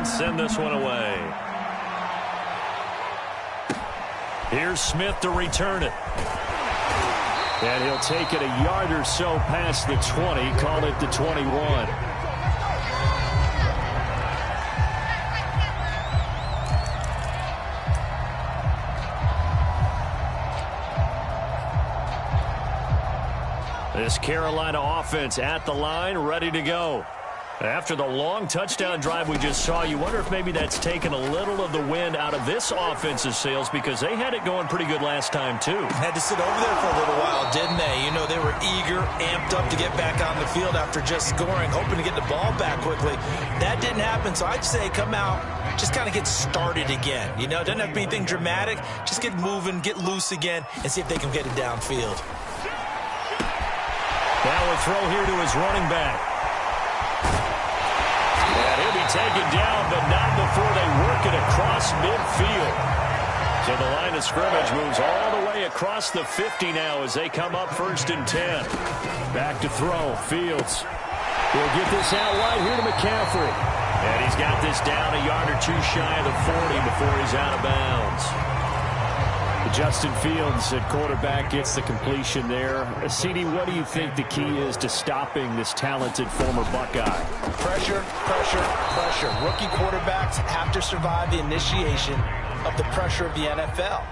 and send this one away. Here's Smith to return it. And he'll take it a yard or so past the 20, call it the 21. This Carolina offense at the line, ready to go. After the long touchdown drive we just saw, you wonder if maybe that's taken a little of the wind out of this offense's sails because they had it going pretty good last time, too. Had to sit over there for a little while, didn't they? You know, they were eager, amped up to get back on the field after just scoring, hoping to get the ball back quickly. That didn't happen, so I'd say come out, just kind of get started again. You know, it doesn't have to be anything dramatic. Just get moving, get loose again, and see if they can get it downfield. Now a throw here to his running back. And he'll be taken down, but not before they work it across midfield. So the line of scrimmage moves all the way across the 50 now as they come up 1st and 10. Back to throw. Fields. He'll get this out wide here to McCaffrey. And he's got this down a yard or two shy of the 40 before he's out of bounds. Justin Fields at quarterback gets the completion there. CD, what do you think the key is to stopping this talented former Buckeye? Pressure, pressure, pressure. Rookie quarterbacks have to survive the initiation of the pressure of the NFL.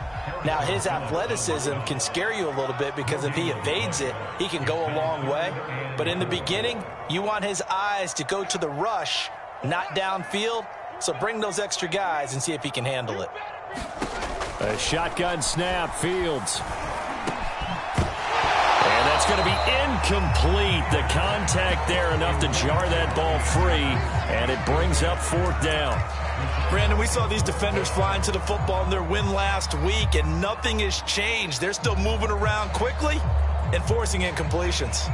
Now, his athleticism can scare you a little bit because if he evades it, he can go a long way. But in the beginning, you want his eyes to go to the rush, not downfield. So bring those extra guys and see if he can handle it. A shotgun snap, Fields. And that's going to be incomplete. The contact there enough to jar that ball free, and it brings up 4th down. Brandon, we saw these defenders flying to the football in their win last week, and nothing has changed. They're still moving around quickly and forcing incompletions.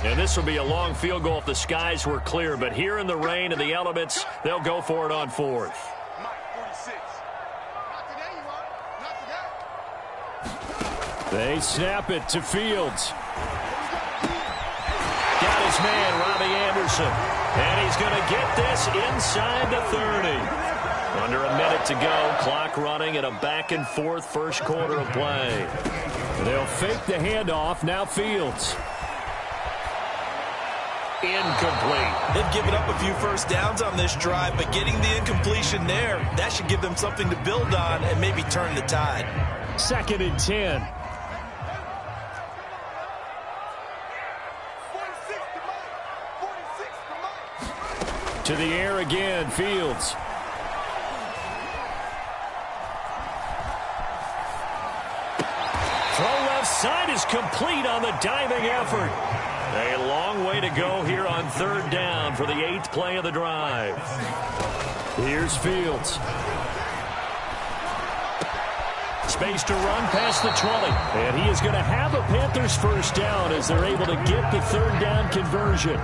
And this will be a long field goal if the skies were clear. But here in the rain and the elements, they'll go for it on 4th. They snap it to Fields. Got his man, Robbie Anderson. And he's going to get this inside the 30. Under a minute to go. Clock running at a back-and-forth first quarter of play. They'll fake the handoff. Now Fields. Incomplete. They've given up a few first downs on this drive, but getting the incompletion there, that should give them something to build on and maybe turn the tide. 2nd and 10. To the air again, Fields. Throw left side is complete on the diving effort. A long way to go here on 3rd down for the 8th play of the drive. Here's Fields. Space to run past the 20. And he is going to have a Panthers first down as they're able to get the 3rd down conversion.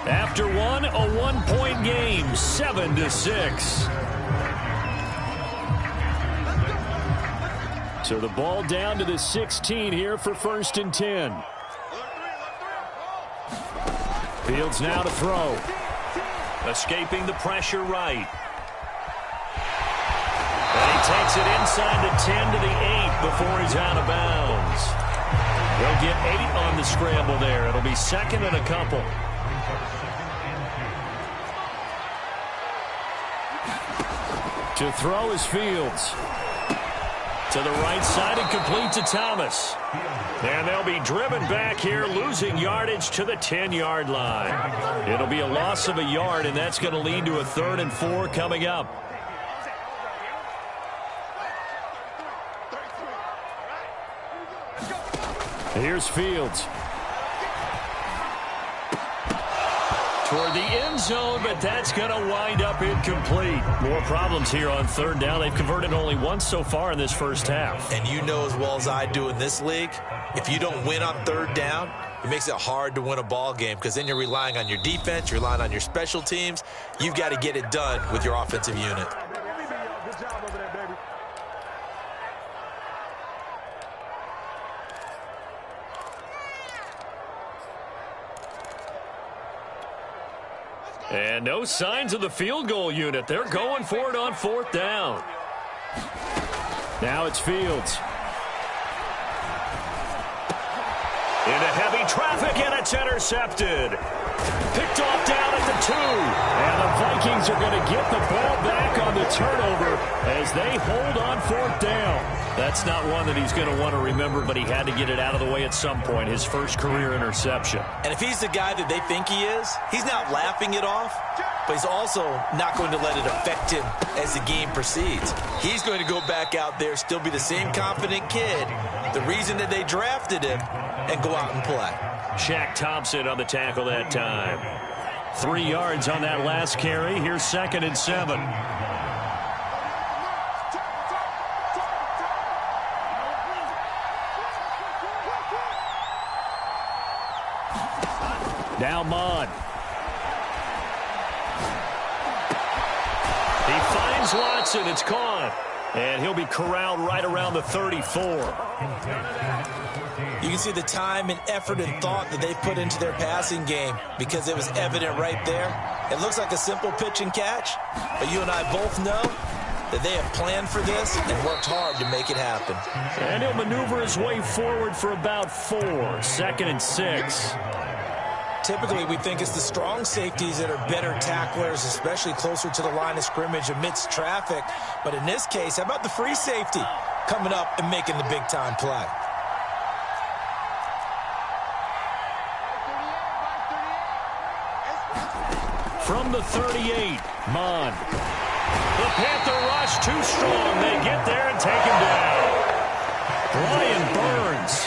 After one, a 1-point game, 7-6. So the ball down to the 16 here for 1st and 10. Fields now to throw. Escaping the pressure right. And he takes it inside the 10 to the 8 before he's out of bounds. They'll get 8 on the scramble there. It'll be 2nd and a couple. To throw is Fields. To the right side and complete to Thomas. And they'll be driven back here, losing yardage to the 10-yard line. It'll be a loss of a yard, and that's going to lead to a 3rd and 4 coming up. Here's Fields. Toward the end zone, but that's going to wind up incomplete. More problems here on 3rd down. They've converted only once so far in this first half. And you know as well as I do in this league, if you don't win on 3rd down, it makes it hard to win a ball game because then you're relying on your defense, you're relying on your special teams. You've got to get it done with your offensive unit. And no signs of the field goal unit. They're going for it on 4th down. Now it's Fields. Into heavy traffic, and it's intercepted. Picked off down at the 2. And the Vikings are going to get the ball back on the turnover as they hold on 4th down. That's not one that he's going to want to remember, but he had to get it out of the way at some point, his first career interception. And if he's the guy that they think he is, he's not laughing it off, but he's also not going to let it affect him as the game proceeds. He's going to go back out there, still be the same confident kid, the reason that they drafted him, and go out and play. Shaq Thompson on the tackle that time. 3 yards on that last carry. Here's 2nd and 7. Now Mon. He finds Watson. It's caught. And he'll be corralled right around the 34. You can see the time and effort and thought that they put into their passing game because it was evident right there. It looks like a simple pitch and catch, but you and I both know that they have planned for this and worked hard to make it happen. And he'll maneuver his way forward for about 4. 2nd and 6. Typically, we think it's the strong safeties that are better tacklers, especially closer to the line of scrimmage amidst traffic. But in this case, how about the free safety coming up and making the big-time play? From the 38, Mon. The Panther rush too strong. They get there and take him down. Brian Burns.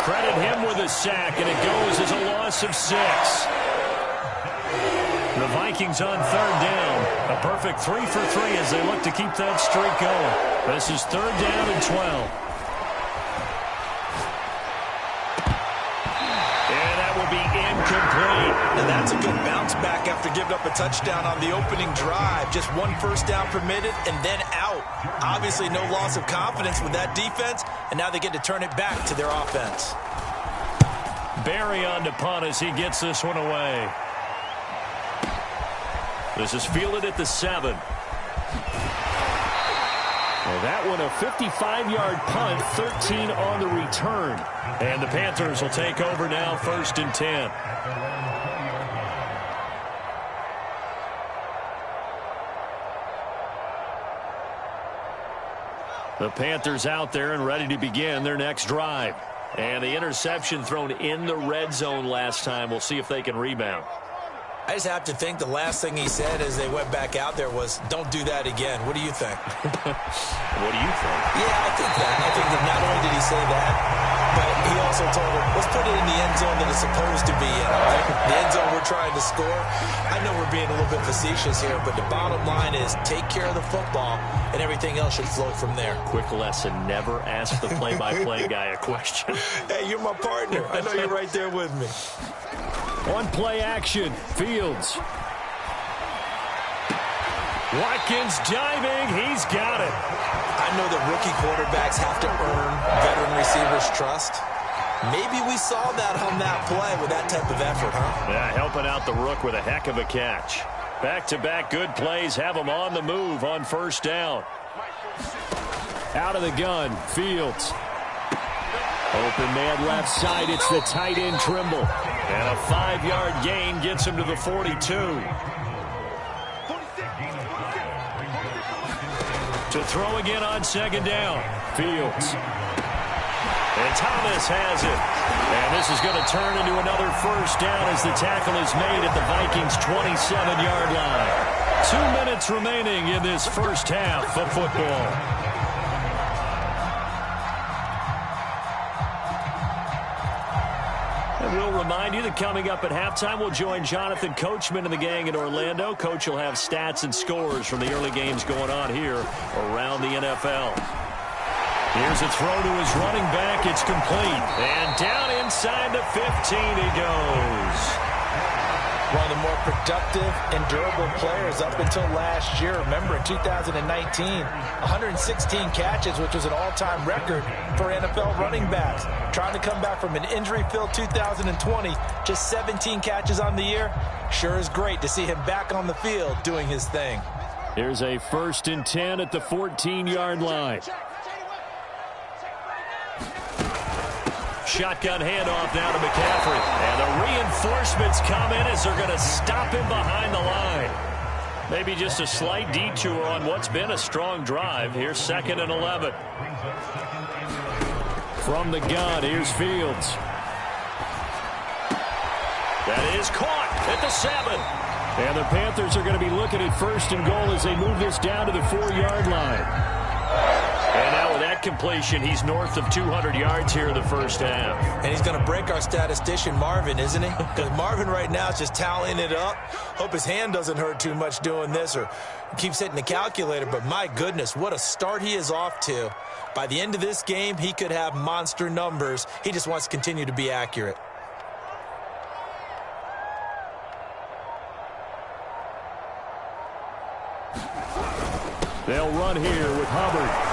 Credit him with a sack, and it goes as a loss of 6. The Vikings on 3rd down. A perfect 3 for 3 as they look to keep that streak going. This is 3rd down and 12. Incomplete. And that's a good bounce back after giving up a touchdown on the opening drive. Just 1 first down permitted and then out. Obviously no loss of confidence with that defense, and now they get to turn it back to their offense. Barry on to punt as he gets this one away. This is fielded at the 7. Well, that one a 55-yard punt, 13 on the return. And the Panthers will take over now, 1st and 10. The Panthers out there and ready to begin their next drive. And the interception thrown in the red zone last time. We'll see if they can rebound. I just have to think the last thing he said as they went back out there was, don't do that again. What do you think? What do you think? Yeah, I think that. I think that not only did he say that, but he also told him, let's put it in the end zone that it's supposed to be in, all right? The end zone we're trying to score. I know we're being a little bit facetious here, but the bottom line is take care of the football, and everything else should flow from there. Quick lesson, never ask the play-by-play guy a question. Hey, you're my partner. I know you're right there with me. On play action, Fields. Watkins diving, he's got it. I know that rookie quarterbacks have to earn veteran receivers' trust. Maybe we saw that on that play with that type of effort, huh? Yeah, helping out the rook with a heck of a catch. Back-to-back good plays have him on the move on 1st down. Out of the gun, Fields. Open man left side, it's the tight end Trimble. And a 5-yard gain gets him to the 42. To throw again on 2nd down, Fields. And Thomas has it. And this is going to turn into another 1st down as the tackle is made at the Vikings' 27-yard line. 2 minutes remaining in this first half of football. And we'll remind you that coming up at halftime, we'll join Jonathan Coachman and the gang in Orlando. Coach will have stats and scores from the early games going on here around the NFL. Here's a throw to his running back. It's complete. And down inside the 15 he goes. One of the more productive and durable players up until last year. Remember, in 2019, 116 catches, which was an all-time record for NFL running backs. Trying to come back from an injury-filled 2020, just 17 catches on the year. Sure is great to see him back on the field doing his thing. Here's a 1st and 10 at the 14-yard line. Shotgun handoff now to McCaffrey. And the reinforcements come in as they're going to stop him behind the line. Maybe just a slight detour on what's been a strong drive. Here's 2nd and 11. From the gun, here's Fields. That is caught at the 7. And the Panthers are going to be looking at 1st and goal as they move this down to the 4-yard line. And now with that completion, he's north of 200 yards here in the first half. And he's going to break our statistician, Marvin, isn't he? Because Marvin right now is just tallying it up. Hope his hand doesn't hurt too much doing this or keeps hitting the calculator. But my goodness, what a start he is off to. By the end of this game, he could have monster numbers. He just wants to continue to be accurate. They'll run here with Hubbard.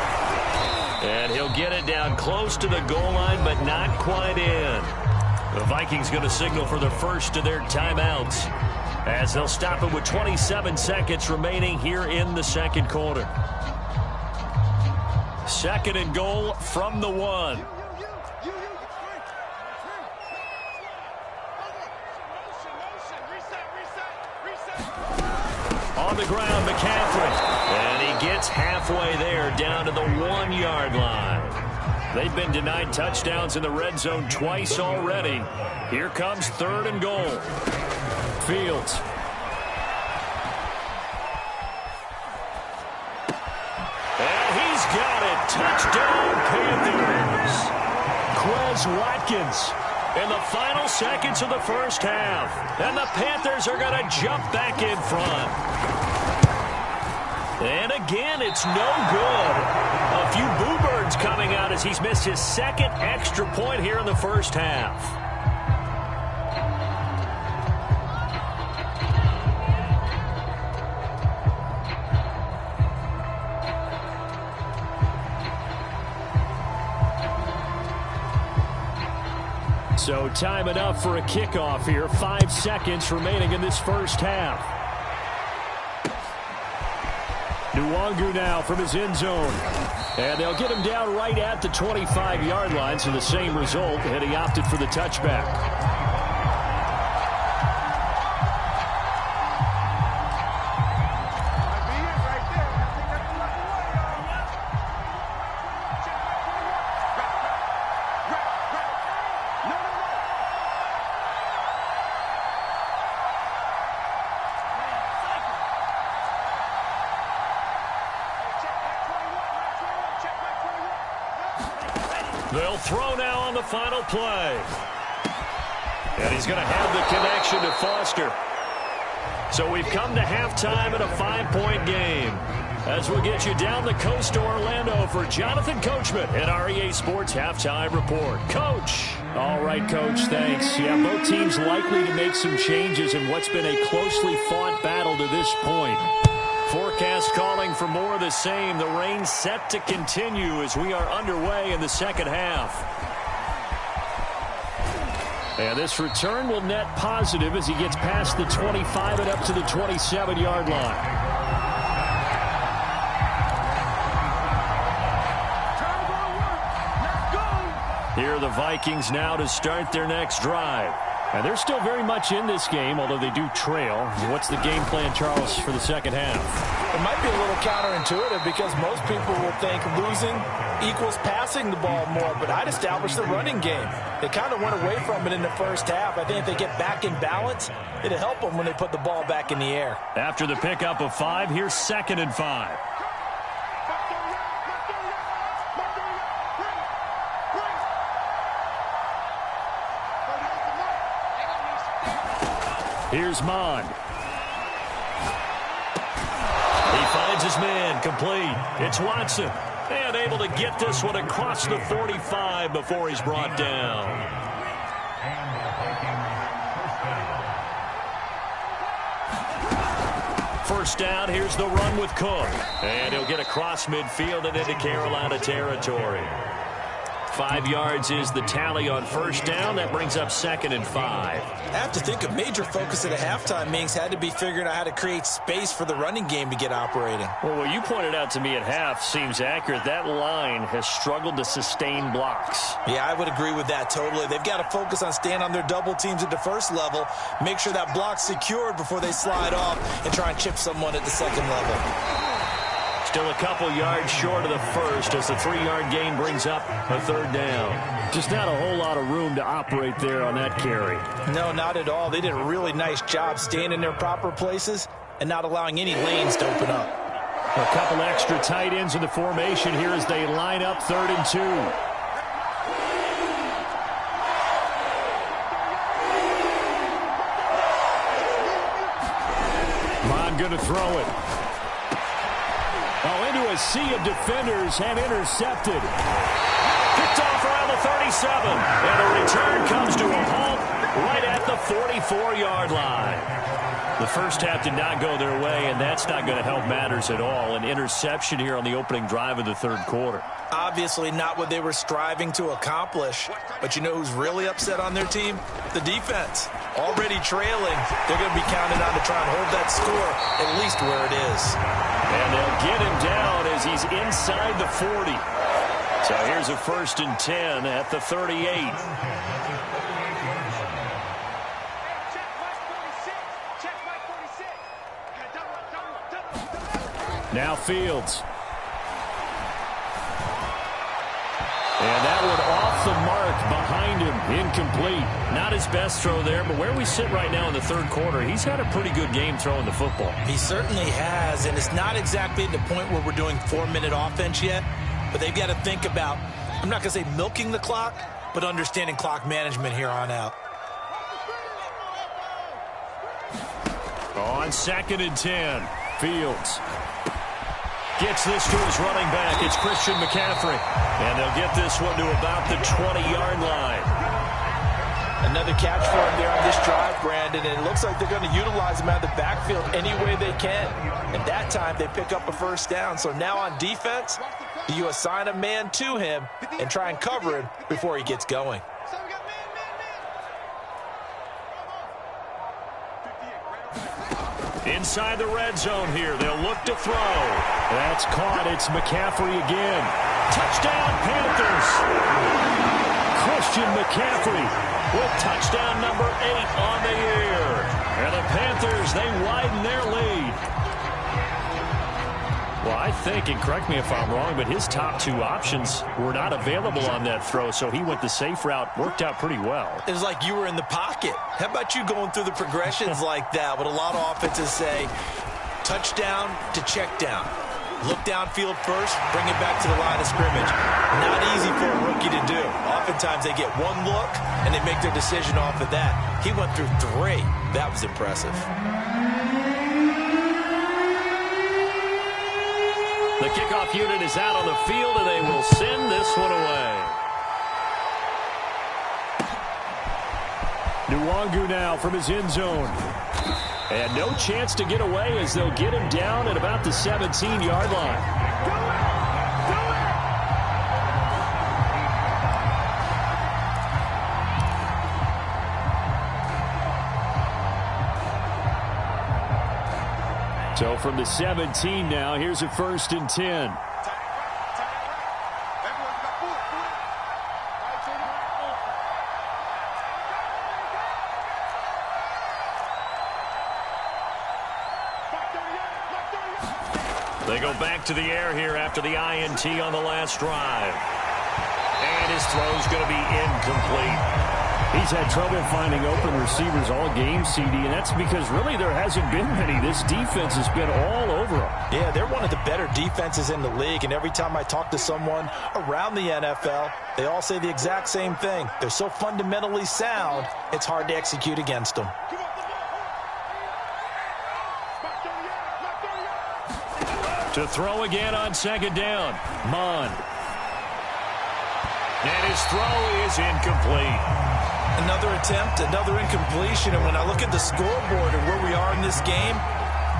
And he'll get it down close to the goal line, but not quite in. The Vikings going to signal for the first of their timeouts as they'll stop it with 27 seconds remaining here in the second quarter. 2nd and goal from the 1. On the ground, McCaffrey. And he gets halfway there, down to the 1-yard line. They've been denied touchdowns in the red zone twice already. Here comes 3rd and goal. Fields. And he's got it. Touchdown, Panthers. Quez Watkins in the final seconds of the first half. And the Panthers are going to jump back in front. And again, it's no good. A few boo birds coming out as he's missed his 2nd extra point here in the first half. So time enough for a kickoff here. 5 seconds remaining in this first half. Nwangu now from his end zone. And they'll get him down right at the 25-yard line, so the same result, and he opted for the touchback. They'll throw now on the final play. And he's going to have the connection to Foster. So we've come to halftime in a 5-point game. As we'll get you down the coast to Orlando for Jonathan Coachman at our EA Sports Halftime Report. Coach. All right, Coach, thanks. Yeah, both teams likely to make some changes in what's been a closely fought battle to this point. Forecast calling for more of the same. The rain set to continue as we are underway in the second half. And this return will net positive as he gets past the 25 and up to the 27-yard line. Here are the Vikings now to start their next drive. And they're still very much in this game, although they do trail. What's the game plan, Charles, for the second half? It might be a little counterintuitive because most people will think losing equals passing the ball more, but I'd establish the running game. They kind of went away from it in the first half. I think if they get back in balance, it'll help them when they put the ball back in the air. After the pickup of 5, here's 2nd and 5. Here's Mond. He finds his man, complete. It's Watson. And able to get this one across the 45 before he's brought down. First down, here's the run with Cook. And he'll get across midfield and into Carolina territory. 5 yards is the tally on first down. That brings up 2nd and 5. I have to think a major focus at a halftime meetings had to be figuring out how to create space for the running game to get operating. Well, what you pointed out to me at half seems accurate. That line has struggled to sustain blocks. Yeah, I would agree with that totally. They've got to focus on staying on their double teams at the first level, make sure that block's secured before they slide off and try and chip someone at the second level. Still a couple yards short of the first as the 3-yard gain brings up a 3rd down. Just not a whole lot of room to operate there on that carry. No, not at all. They did a really nice job staying in their proper places and not allowing any lanes to open up. A couple extra tight ends in the formation here as they line up 3rd and 2. Mon going to throw it. Oh, into a sea of defenders and intercepted. Picked off around the 37. And a return comes to a halt right at the 44-yard line. The first half did not go their way, and that's not going to help matters at all. An interception here on the opening drive of the 3rd quarter. Obviously not what they were striving to accomplish. But you know who's really upset on their team? The defense. Already trailing. They're going to be counted on to try and hold that score at least where it is. And they'll get him down as he's inside the 40. So here's a 1st and 10 at the 38. Now Fields. And that one off the mark behind him, incomplete. Not his best throw there, but where we sit right now in the 3rd quarter, he's had a pretty good game throwing the football. He certainly has, and it's not exactly at the point where we're doing 4-minute offense yet, but they've got to think about, I'm not going to say milking the clock, but understanding clock management here on out. On 2nd and 10, Fields gets this to his running back. It's Christian McCaffrey. And they'll get this one to about the 20-yard line. Another catch for him there on this drive, Brandon. And it looks like they're going to utilize him out of the backfield any way they can. And that time they pick up a 1st down. So now on defense, you assign a man to him and try and cover him before he gets going. Inside the red zone here. They'll look to throw. That's caught. It's McCaffrey again. Touchdown, Panthers. Christian McCaffrey with touchdown number 8 on the year. And the Panthers, they widen their lead. Well, I think, and correct me if I'm wrong, but his top 2 options were not available on that throw, so he went the safe route. Worked out pretty well. It was like you were in the pocket. How about you going through the progressions like that? What a lot of offenses say, touchdown to check down. Look downfield first, bring it back to the line of scrimmage. Not easy for a rookie to do. Oftentimes they get one look, and they make their decision off of that. He went through 3. That was impressive. The kickoff unit is out on the field, and they will send this one away. Nwangu now from his end zone. And no chance to get away as they'll get him down at about the 17-yard line. So from the 17 now, here's a 1st and 10. They go back to the air here after the INT on the last drive. And his throw's going to be incomplete. He's had trouble finding open receivers all game, CD, and that's because really there hasn't been many. This defense has been all over them. Yeah, they're one of the better defenses in the league, and every time I talk to someone around the NFL, they all say the exact same thing. They're so fundamentally sound, it's hard to execute against them. To throw again on 2nd down, Mon. And his throw is incomplete. Another attempt, another incompletion, and when I look at the scoreboard and where we are in this game,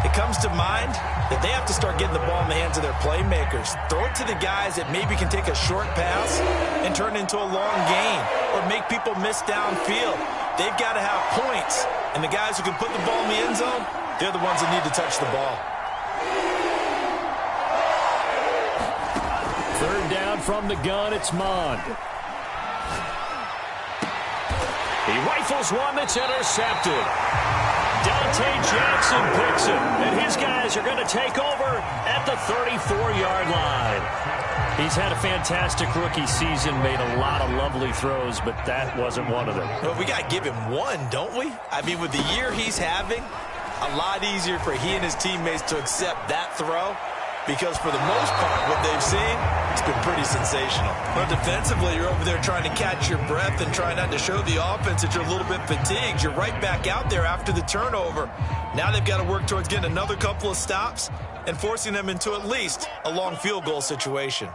it comes to mind that they have to start getting the ball in the hands of their playmakers. Throw it to the guys that maybe can take a short pass and turn it into a long gain or make people miss downfield. They've got to have points, and the guys who can put the ball in the end zone, they're the ones that need to touch the ball. Third down from the gun, it's Mond. He rifles one that's intercepted. Dante Jackson picks it, and his guys are going to take over at the 34-yard line. He's had a fantastic rookie season, made a lot of lovely throws, but that wasn't one of them. Well, we got to give him one, don't we? I mean, with the year he's having, a lot easier for he and his teammates to accept that throw, because for the most part, what they've seen, it's been pretty sensational. But defensively, you're over there trying to catch your breath and try not to show the offense that you're a little bit fatigued. You're right back out there after the turnover. Now they've got to work towards getting another couple of stops and forcing them into at least a long field goal situation.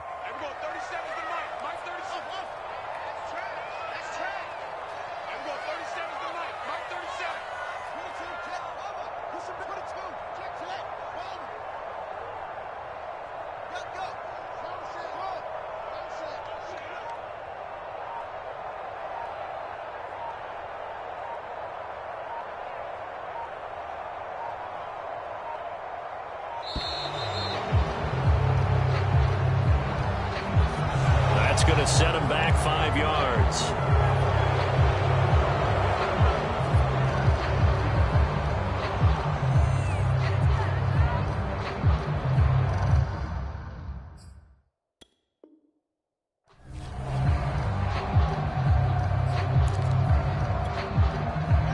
Going to set him back 5 yards.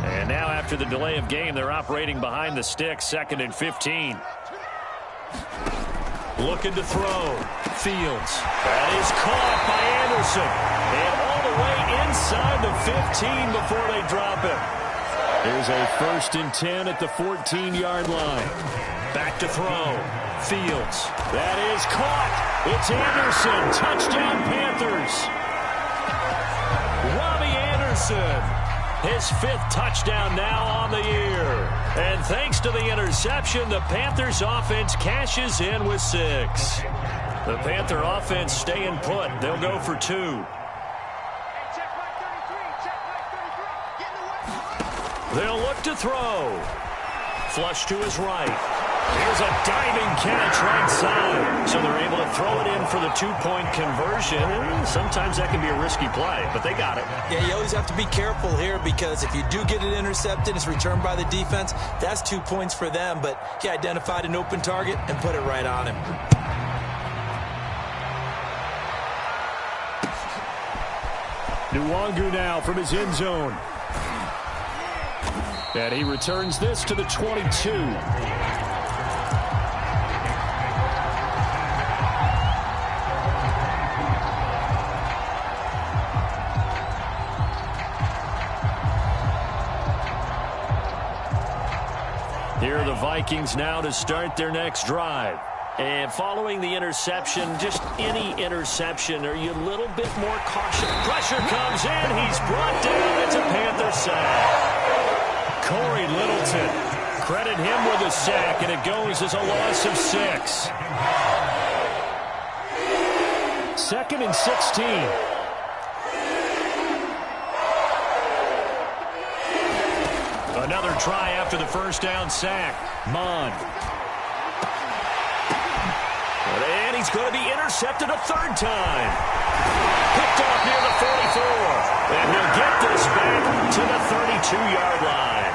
And now after the delay of game, they're operating behind the sticks, 2nd and 15. Looking to throw. Fields. That is caught by Anderson. And all the way inside the 15 before they drop it. Here's a 1st and 10 at the 14-yard line. Back to throw. Fields. That is caught. It's Anderson. Touchdown, Panthers. Robbie Anderson. His 5th touchdown now on the year. And thanks to the interception, the Panthers offense cashes in with 6. The Panther offense staying put. They'll go for 2. They'll look to throw. Flush to his right. Here's a diving catch right side. So they're able to throw it in for the 2-point conversion. Sometimes that can be a risky play, but they got it. Yeah, you always have to be careful here because if you do get it intercepted, it's returned by the defense. That's 2 points for them, but he identified an open target and put it right on him. Nwangu now from his end zone. And he returns this to the 22. Here are the Vikings now to start their next drive. And following the interception, just any interception, are you a little bit more cautious? Pressure comes in. He's brought down. It's a Panther sack. Corey Littleton. Credit him with a sack, and it goes as a loss of 6. 2nd and 16. Another try after the 1st down sack. Mond. And he's going to be intercepted a 3rd time. Picked off near the 44. And he'll get this back to the 32-yard line.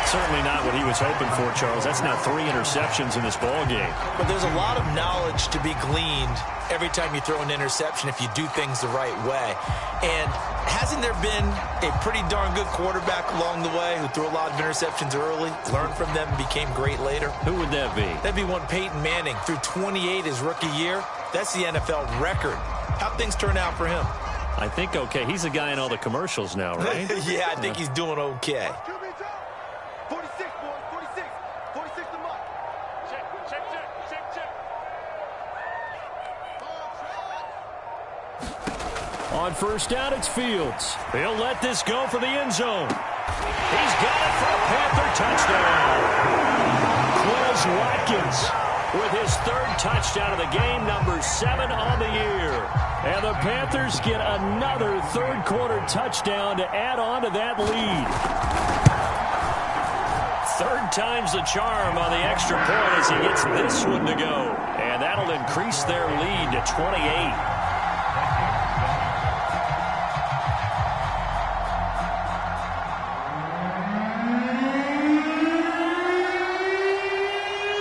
Certainly not what he was hoping for, Charles. That's now 3 interceptions in this ball game. But there's a lot of knowledge to be gleaned every time you throw an interception if you do things the right way. And hasn't there been a pretty darn good quarterback along the way who threw a lot of interceptions early, learned from them, and became great later? Who would that be? That'd be one Peyton Manning. Threw 28 his rookie year. That's the NFL record. How'd things turn out for him? I think okay. He's the guy in all the commercials now, right? Yeah, I think he's doing okay. 46, boys, 46. 46 to mark. Check. On 1st down, it's Fields. He'll let this go for the end zone. He's got it for a Panther touchdown. Quez Watkins with his third touchdown of the game, number 7 on the year. And the Panthers get another third-quarter touchdown to add on to that lead. Third time's the charm on the extra point as he gets this one to go. And that'll increase their lead to 28.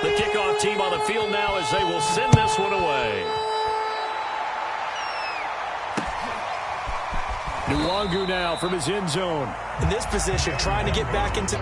The kickoff team on the field now as they will send this one away. Nwangu now from his end zone. In this position, trying to get back into...